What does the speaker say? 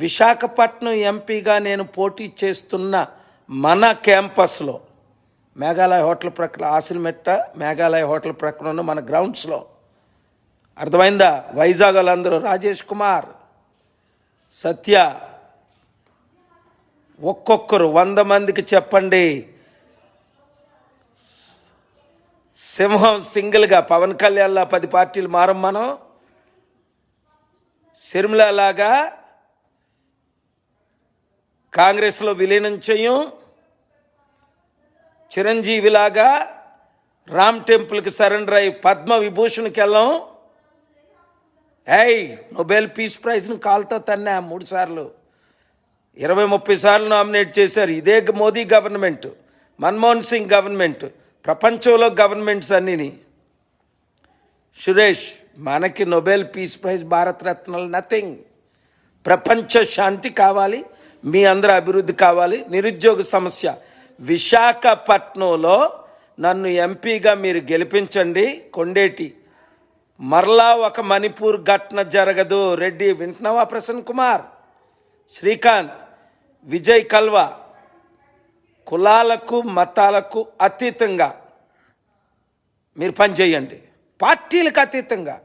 విశాఖపట్నం ఎంపీగా నేను పోటీ చేస్తున్న మన క్యాంపస్లో మేఘాలయ హోటల్ ప్రక్కన ఆసిల్మెట్ట మేఘాలయ హోటల్ ప్రక్కన ఉన్న మన గ్రౌండ్స్లో అర్థమైందా? వైజాగ్ వాళ్ళందరూ రాజేష్ కుమార్, సత్య, ఒక్కొక్కరు 100 మందికి చెప్పండి. సింహం సింగిల్గా పవన్ కళ్యాణ్లా 10 పార్టీలు మారం, మనం షర్మిల లాగా కాంగ్రెస్లో విలీనం చేయం, చిరంజీవిలాగా రామ్ టెంపుల్కి సరెండర్ అయ్యి పద్మ విభూషణ్కి వెళ్ళాం. నోబెల్ పీస్ ప్రైజ్ను కాల్తో తన్నా 3 సార్లు, 20-30 సార్లు నామినేట్ చేశారు. ఇదే మోదీ గవర్నమెంట్, మన్మోహన్ సింగ్ గవర్నమెంట్, ప్రపంచంలో గవర్నమెంట్స్ అన్నీని. సురేష్, మనకి నోబెల్ పీస్ ప్రైజ్, భారతరత్నాలు నథింగ్. ప్రపంచ శాంతి కావాలి, మీ అందరి అభివృద్ధి కావాలి. నిరుద్యోగ సమస్య, విశాఖపట్నంలో నన్ను ఎంపీగా మీరు గెలిపించండి. కొండేటి మరలా ఒక మణిపూర్ ఘటన జరగదు. రెడ్డి వింటున్నావా? ప్రసన్న కుమార్, శ్రీకాంత్, విజయ్ కల్వా, కులాలకు మతాలకు అతీతంగా మీరు పనిచేయండి, పార్టీలకు అతీతంగా.